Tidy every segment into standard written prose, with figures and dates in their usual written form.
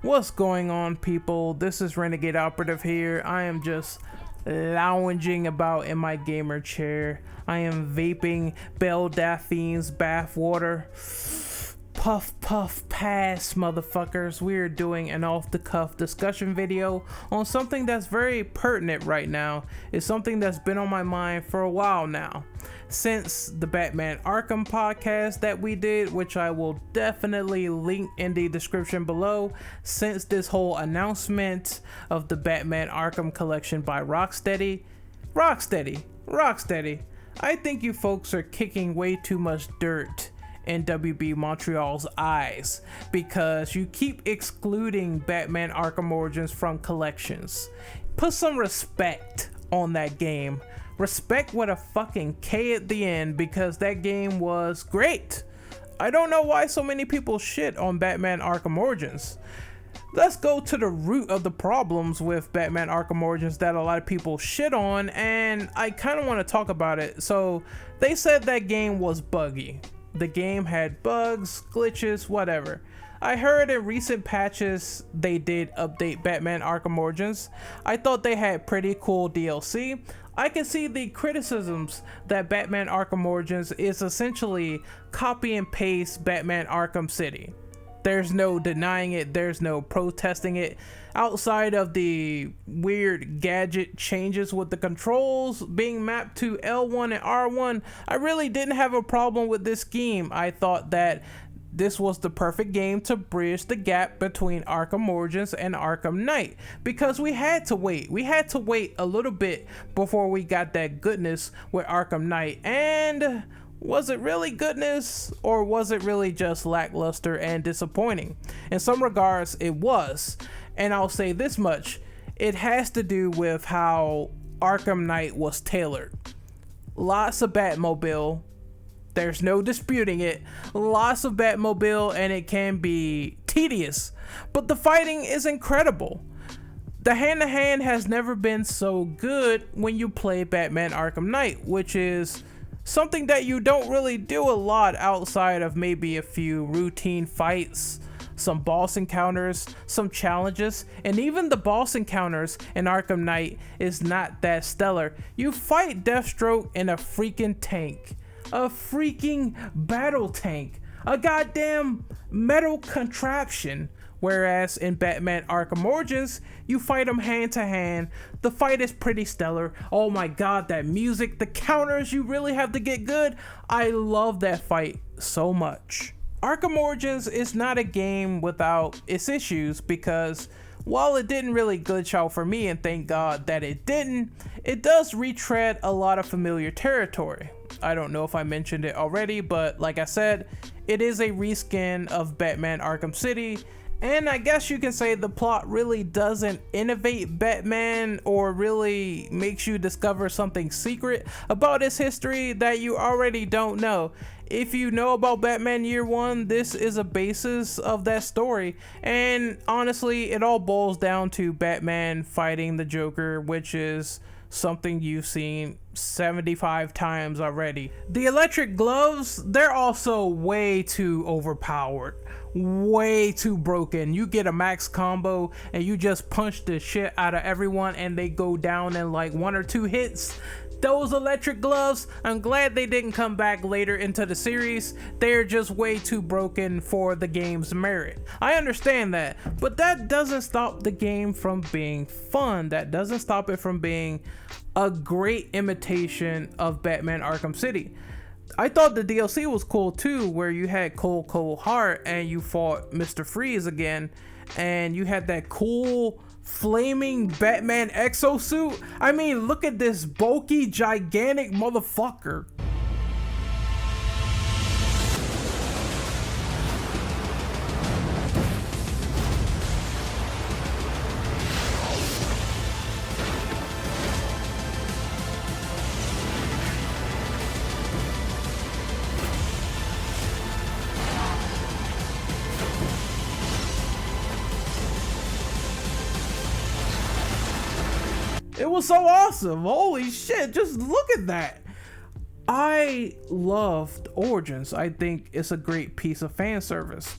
What's going on, people? This is Renegade Operative here. I am just lounging about in my gamer chair. I am vaping Belle Delphine's bath water. Puff puff pass, motherfuckers. We're doing an off-the-cuff discussion video on something that's very pertinent right now. It's something that's been on my mind for a while now, since the Batman Arkham podcast that we did, which I will definitely link in the description below. Since this whole announcement of the Batman Arkham collection by Rocksteady, I think you folks are kicking way too much dirt in WB Montreal's eyes because you keep excluding Batman Arkham Origins from collections. Put some respect on that game. Respect with a fucking K at the end, because that game was great. I don't know why so many people shit on Batman Arkham Origins. Let's go to the root of the problems with Batman Arkham Origins that a lot of people shit on, and I kind of want to talk about it. So they said that game was buggy. The game had bugs, glitches, whatever. I heard in recent patches they did update Batman Arkham Origins. I thought they had pretty cool DLC. I can see the criticisms that Batman Arkham Origins is essentially copy and paste Batman Arkham City. There's no denying it, there's no protesting it. Outside of the weird gadget changes with the controls being mapped to L1 and R1, I really didn't have a problem with this game. I thought that this was the perfect game to bridge the gap between Arkham Origins and Arkham Knight, because we had to wait. We had to wait a little bit before we got that goodness with Arkham Knight. And was it really goodness, or was it really just lackluster and disappointing? In some regards, it was. And I'll say this much, it has to do with how Arkham Knight was tailored. Lots of Batmobile, there's no disputing it. Lots of Batmobile, and it can be tedious, but the fighting is incredible. The hand-to-hand has never been so good when you play Batman Arkham Knight, which is something that you don't really do a lot outside of maybe a few routine fights, some boss encounters, some challenges, and even the boss encounters in Arkham Knight is not that stellar. You fight Deathstroke in a freaking tank. A freaking battle tank. A goddamn metal contraption. Whereas in Batman Arkham Origins, you fight him hand to hand. The fight is pretty stellar. Oh my god, that music, the counters, you really have to get good. I love that fight so much. Arkham Origins is not a game without its issues, because while it didn't really glitch out for me, and thank god that it didn't, it does retread a lot of familiar territory. I don't know if I mentioned it already, but like I said, it is a reskin of Batman Arkham City. And I guess you can say the plot really doesn't innovate Batman or really makes you discover something secret about his history that you already don't know. If you know about Batman Year One, this is a basis of that story. And honestly, it all boils down to Batman fighting the Joker, which is something you've seen 75 times already. The electric gloves, they're also way too overpowered. Way too broken. You get a max combo and you just punch the shit out of everyone and they go down in like 1 or 2 hits. Those electric gloves, I'm glad they didn't come back later into the series. They're just way too broken for the game's merit. I understand that, but that doesn't stop the game from being fun. That doesn't stop it from being a great imitation of Batman Arkham City. I thought the DLC was cool too, where you had Cold Heart and you fought Mr. Freeze again, and you had that cool flaming Batman exosuit. I mean, look at this bulky, gigantic motherfucker. It was so awesome. Holy shit, just look at that. I loved Origins. I think it's a great piece of fan service.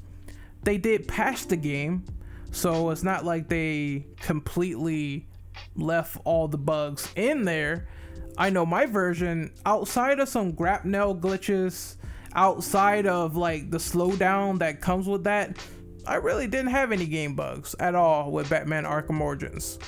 They did patch the game, So it's not like they completely left all the bugs in there. I know my version, outside of some grapnel glitches, outside of like the slowdown that comes with that, I really didn't have any game bugs at all with Batman Arkham Origins.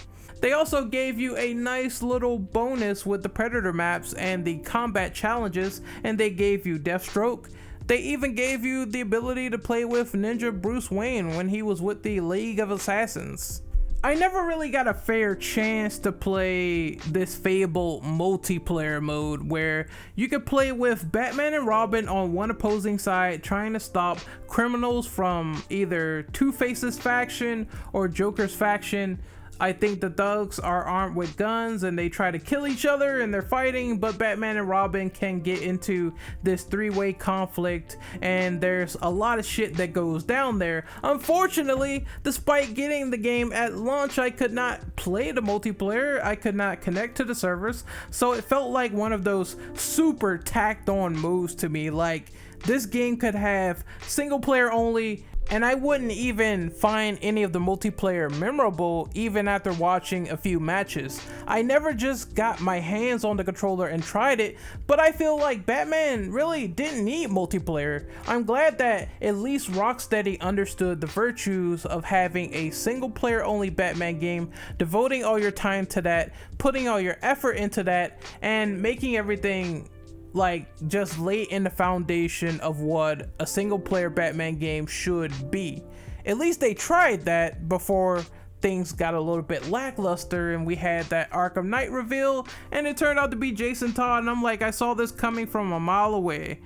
They also gave you a nice little bonus with the Predator maps and the combat challenges, and they gave you Deathstroke. They even gave you the ability to play with Ninja Bruce Wayne when he was with the League of Assassins. I never really got a fair chance to play this fabled multiplayer mode where you could play with Batman and Robin on one opposing side trying to stop criminals from either Two-Face's faction or Joker's faction. I think the thugs are armed with guns and they try to kill each other and they're fighting, but Batman and Robin can get into this three-way conflict, and there's a lot of shit that goes down there. Unfortunately, despite getting the game at launch, I could not play the multiplayer. I could not connect to the servers, so it felt like one of those super tacked on moves to me. Like, this game could have single player only, and I wouldn't even find any of the multiplayer memorable even after watching a few matches. I never just got my hands on the controller and tried it, but I feel like Batman really didn't need multiplayer. I'm glad that at least Rocksteady understood the virtues of having a single player only Batman game, devoting all your time to that, putting all your effort into that, and making everything like just lay in the foundation of what a single player Batman game should be. At least they tried that before things got a little bit lackluster and we had that Arkham Knight reveal and it turned out to be Jason Todd, and I'm like, I saw this coming from a mile away.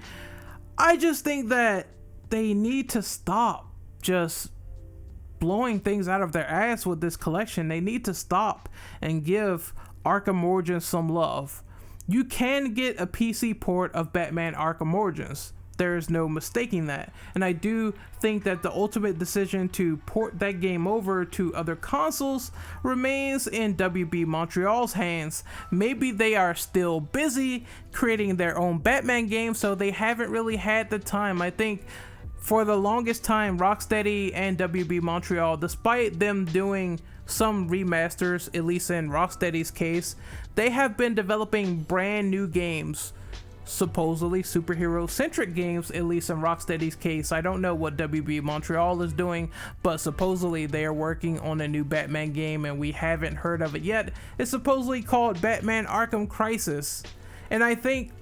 I just think that they need to stop just blowing things out of their ass with this collection. They need to stop and give Arkham Origins some love. You can get a PC port of Batman Arkham Origins. There is no mistaking that. And I do think that the ultimate decision to port that game over to other consoles remains in WB Montreal's hands. Maybe they are still busy creating their own Batman game, so they haven't really had the time. I think for the longest time, Rocksteady and WB Montreal, despite them doing some remasters, at least in Rocksteady's case, they have been developing brand new games, supposedly superhero centric games, at least in Rocksteady's case. I don't know what WB Montreal is doing, but supposedly they are working on a new Batman game and we haven't heard of it yet. It's supposedly called Batman Arkham Crisis, and I think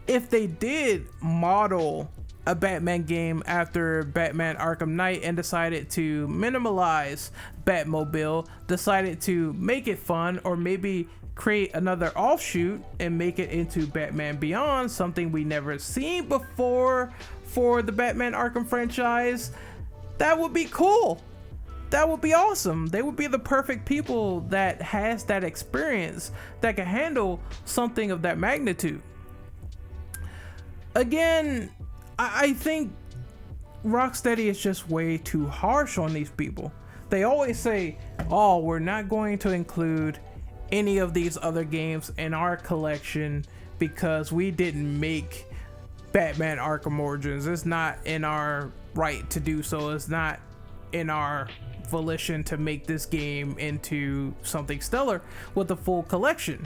if they did model a Batman game after Batman Arkham Knight and decided to minimalize Batmobile, decided to make it fun, or maybe create another offshoot and make it into Batman Beyond, something we never seen before for the Batman Arkham franchise, that would be cool. That would be awesome. They would be the perfect people that has that experience that can handle something of that magnitude. Again, I think Rocksteady is just way too harsh on these people. They always say, oh, we're not going to include any of these other games in our collection because we didn't make Batman Arkham Origins. It's not in our right to do so. It's not in our volition to make this game into something stellar with a full collection.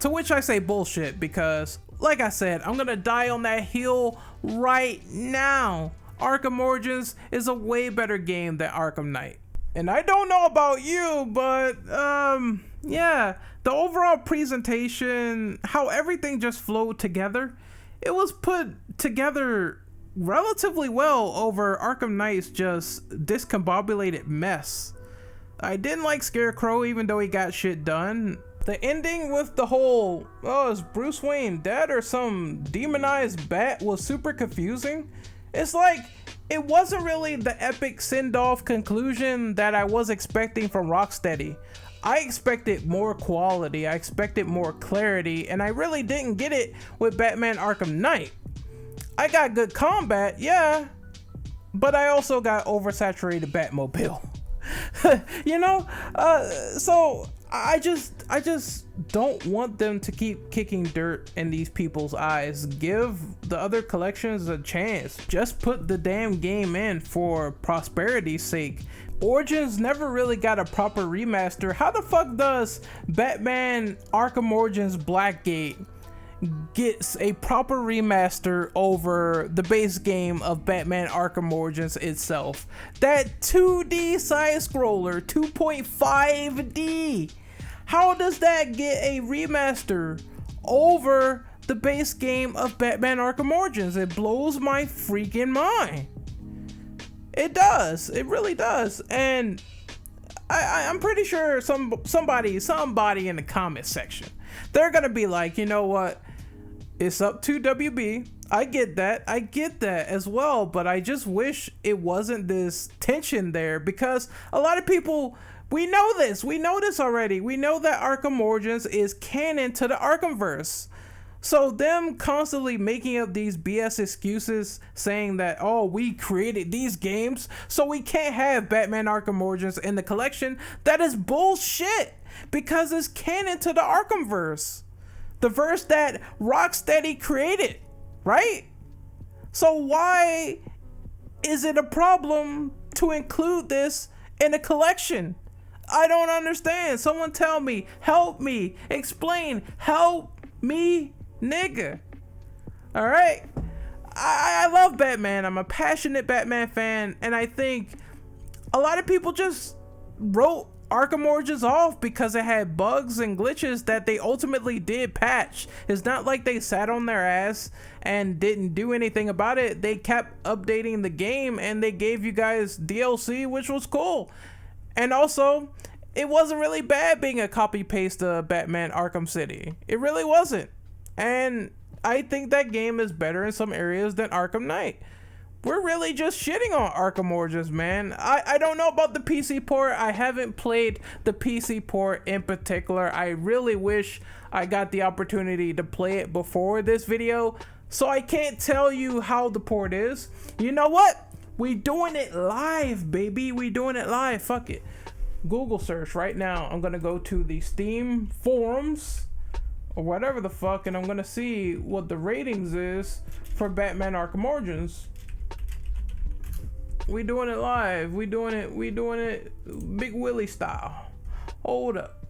To which I say bullshit, because like I said, I'm gonna die on that hill right now. Arkham Origins is a way better game than Arkham Knight. And I don't know about you, but yeah, the overall presentation, how everything just flowed together, it was put together relatively well over Arkham Knight's just discombobulated mess. I didn't like Scarecrow even though he got shit done. The ending with the whole, oh, is Bruce Wayne dead or some demonized bat was super confusing. It's like, it wasn't really the epic send-off conclusion that I was expecting from Rocksteady. I expected more quality, I expected more clarity, and I really didn't get it with Batman Arkham Knight. I got good combat, yeah, but I also got oversaturated Batmobile. You know, so I just don't want them to keep kicking dirt in these people's eyes. Give the other collections a chance. Just put the damn game in for prosperity's sake. Origins never really got a proper remaster. How the fuck does Batman Arkham Origins Blackgate gets a proper remaster over the base game of Batman Arkham Origins itself? That 2D side scroller, 2.5D. How does that get a remaster over the base game of Batman Arkham Origins? It blows my freaking mind. It does. It really does. And I'm pretty sure somebody in the comment section, they're gonna be like, you know what? It's up to WB. I get that as well, but I just wish it wasn't this tension there, because a lot of people, we know this already. We know that Arkham Origins is canon to the Arkhamverse. So them constantly making up these BS excuses saying that, oh, we created these games so we can't have Batman Arkham Origins in the collection, that is bullshit, because it's canon to the Arkhamverse. The verse that Rocksteady created, right? So why is it a problem to include this in a collection? I don't understand. Someone tell me, help me, explain, help me, nigga. All right, I love Batman. I'm a passionate Batman fan, and I think a lot of people just wrote Arkham Origins off because it had bugs and glitches that they ultimately did patch. It's not like they sat on their ass and didn't do anything about it. They kept updating the game, and they gave you guys DLC, which was cool. And also, it wasn't really bad being a copy paste of Batman Arkham City. It really wasn't. And I think that game is better in some areas than Arkham Knight. We're really just shitting on Arkham Origins, man. I don't know about the PC port. I haven't played the PC port in particular. I really wish I got the opportunity to play it before this video, so I can't tell you how the port is. You know what? We doing it live, baby. We doing it live. Fuck it. Google search right now. I'm gonna go to the Steam forums or whatever the fuck, and I'm gonna see what the ratings is for Batman Arkham Origins. We doing it live. We doing it Big Willie style. Hold up.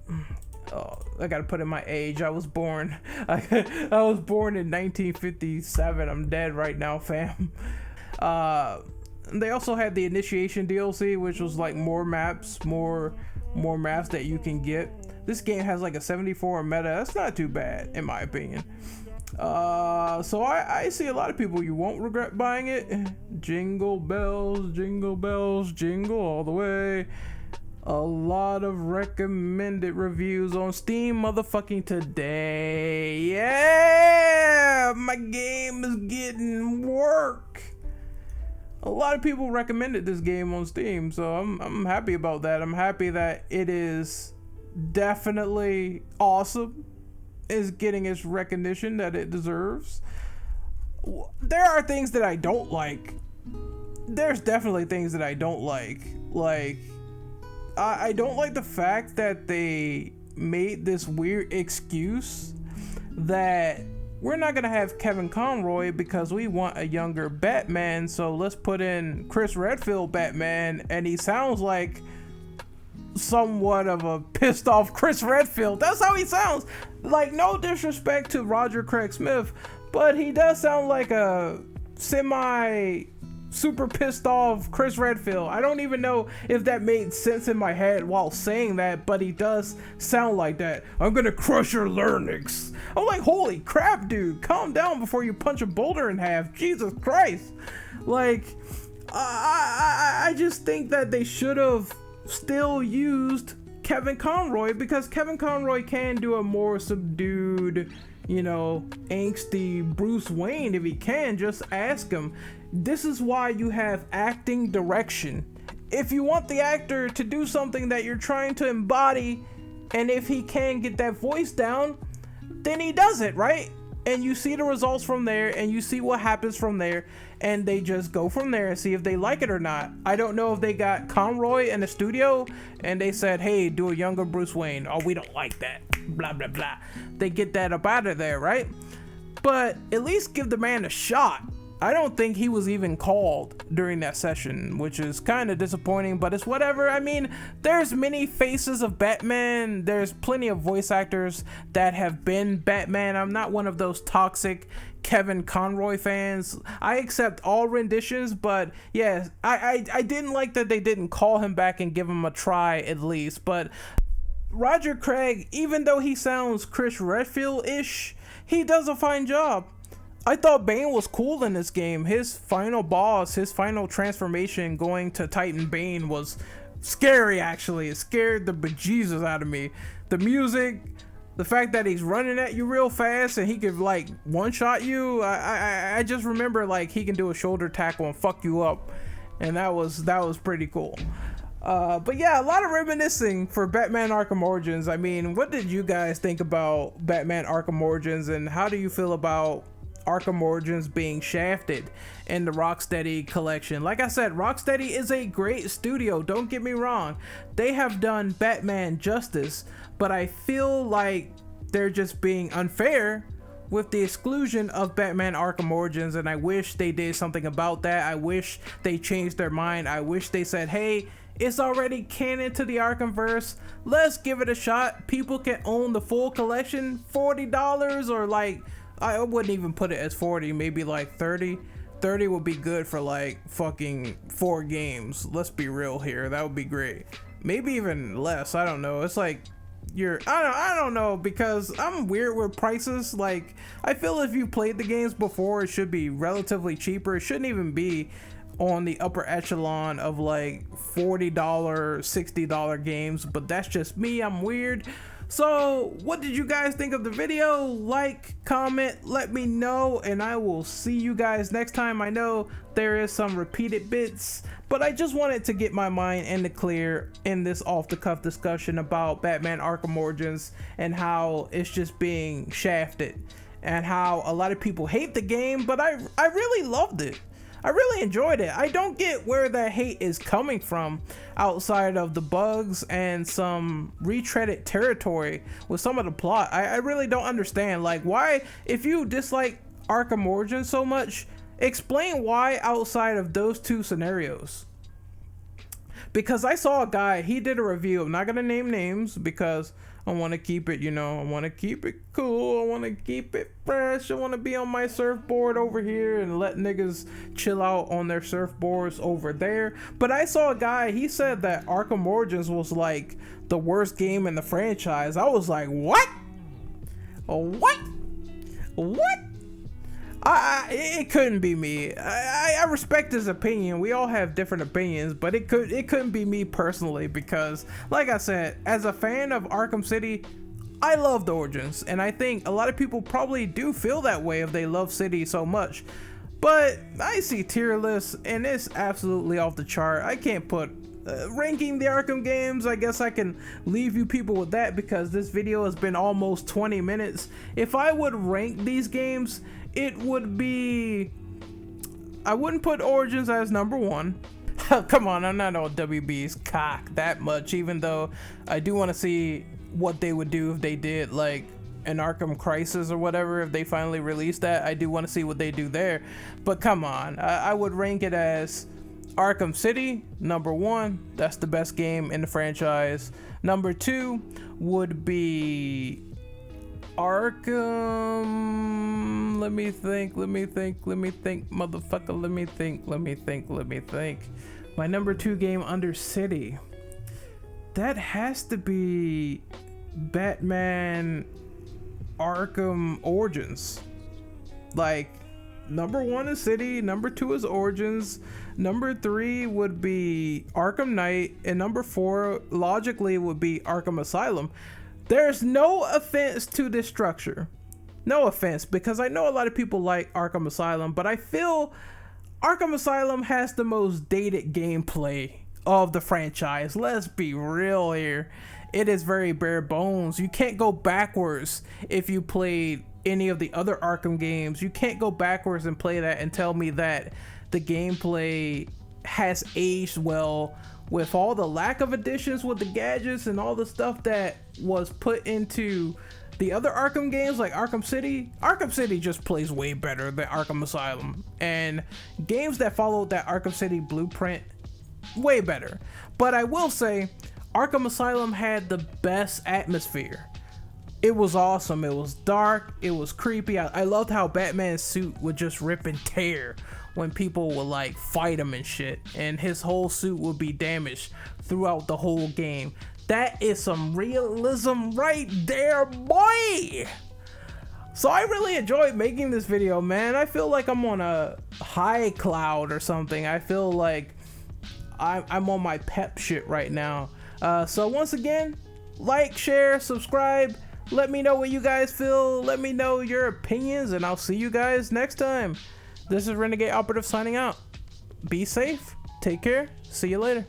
Oh, I gotta put in my age. I was born in 1957. I'm dead right now, fam. They also had the Initiation DLC, which was like more maps that you can get. This game has like a 74 meta. That's not too bad, in my opinion. So I see a lot of people, you won't regret buying it. Jingle bells, jingle all the way. A lot of recommended reviews on Steam motherfucking today. Yeah, my game is getting work. A lot of people recommended this game on Steam, so I'm happy about that. I'm happy that it is definitely awesome, is getting its recognition that it deserves. There are things that I don't like. There's definitely things that I don't like. Like, I don't like the fact that they made this weird excuse that we're not gonna have Kevin Conroy because we want a younger Batman, so let's put in Chris Redfield Batman, and he sounds like somewhat of a pissed off Chris Redfield. That's how he sounds. Like, no disrespect to Roger Craig Smith, but he does sound like a semi super pissed off Chris Redfield. I don't even know if that made sense in my head while saying that, but he does sound like that. I'm gonna crush your larynx. I'm like, holy crap, dude, calm down before you punch a boulder in half. Jesus Christ. Like, I just think that they should have still used Kevin Conroy, because Kevin Conroy can do a more subdued, you know, angsty Bruce Wayne if he can. Just ask him. This is why you have acting direction. If you want the actor to do something that you're trying to embody, and if he can get that voice down, then he does it, right? And you see the results from there, and you see what happens from there, and they just go from there and see if they like it or not. I don't know if they got Conroy in the studio and they said, hey, do a younger Bruce Wayne. Oh, we don't like that. Blah, blah, blah. They get that up out of there, right? But at least give the man a shot. I don't think he was even called during that session, which is kind of disappointing, but it's whatever. I mean, there's many faces of Batman. There's plenty of voice actors that have been Batman. I'm not one of those toxic Kevin Conroy fans. I accept all renditions, but yeah, I didn't like that they didn't call him back and give him a try at least. But Roger Craig, even though he sounds Chris Redfield-ish, he does a fine job. I thought Bane was cool in this game. His final boss, his final transformation going to Titan Bane was scary, actually. It scared the bejesus out of me. The music, the fact that he's running at you real fast and he could like one-shot you. I just remember like he can do a shoulder tackle and fuck you up. And that was pretty cool. But yeah, a lot of reminiscing for Batman Arkham Origins. I mean, what did you guys think about Batman Arkham Origins, and how do you feel about Arkham Origins being shafted in the Rocksteady collection? Like I said, Rocksteady is a great studio, don't get me wrong. They have done Batman justice, but I feel like they're just being unfair with the exclusion of Batman Arkham Origins, and I wish they did something about that. I wish they changed their mind. I wish they said, hey, it's already canon to the Arkhamverse, let's give it a shot. People can own the full collection, $40, or like, I wouldn't even put it as 40, maybe like 30. 30 would be good for like fucking 4 games. Let's be real here. That would be great. Maybe even less. I don't know. It's like I don't know, because I'm weird with prices. Like, I feel if you played the games before, it should be relatively cheaper. It shouldn't even be on the upper echelon of like $40, $60 games, but that's just me. I'm weird. So what did you guys think of the video? Like, comment, let me know, and I will see you guys next time. I know there is some repeated bits, but I just wanted to get my mind in the clear in this off-the-cuff discussion about Batman Arkham Origins and how it's just being shafted, and how a lot of people hate the game, but I really loved it. I really enjoyed it. I don't get where that hate is coming from outside of the bugs and some retreaded territory with some of the plot. I really don't understand. Like, why, if you dislike Arkham Origins so much, explain why outside of those 2 scenarios. Because I saw a guy, he did a review. I'm not going to name names because I want to keep it, I want to keep it cool. I want to keep it fresh. I want to be on my surfboard over here and let niggas chill out on their surfboards over there. But I saw a guy, he said that Arkham Origins was like the worst game in the franchise. I was like, what? What? It couldn't be me. I respect his opinion. We all have different opinions, but it couldn't be me personally, because like I said, as a fan of Arkham City, I love the Origins, and I think a lot of people probably do feel that way if they love City so much. But I see tier lists and it's absolutely off the chart. I can't put ranking the Arkham games. I guess I can leave you people with that because this video has been almost 20 minutes. If I would rank these games, it would be, I wouldn't put Origins as number 1. Come on, I'm not on WB's cock that much, even though I do want to see what they would do if they did like an Arkham Crisis or whatever. If they finally released that, I do want to see what they do there. But come on, I would rank it as Arkham City, number 1. That's the best game in the franchise. Number 2 would be Arkham. Let me think, motherfucker. Let me think. My number 2 game under City, that has to be Batman Arkham Origins. Like, number 1 is City, number 2 is Origins, number 3 would be Arkham Knight, and number 4 logically would be Arkham Asylum. There's no offense to this structure. No offense, because I know a lot of people like Arkham Asylum, but I feel Arkham Asylum has the most dated gameplay of the franchise. Let's be real here. It is very bare bones. You can't go backwards if you played any of the other Arkham games. You can't go backwards and play that and tell me that the gameplay has aged well with all the lack of additions with the gadgets and all the stuff that was put into the other Arkham games like Arkham City just plays way better than Arkham Asylum, and games that followed that Arkham City blueprint way better. But I will say Arkham Asylum had the best atmosphere. It was awesome. It was dark, it was creepy. I loved how Batman's suit would just rip and tear when people would like fight him and shit, and his whole suit would be damaged throughout the whole game. That is some realism right there, boy. So I really enjoyed making this video, man. I feel like I'm on a high cloud or something. I feel like I'm on my pep shit right now. So once again, like, share, subscribe. Let me know what you guys feel. Let me know your opinions, and I'll see you guys next time. This is Renegade Operative signing out. Be safe. Take care. See you later.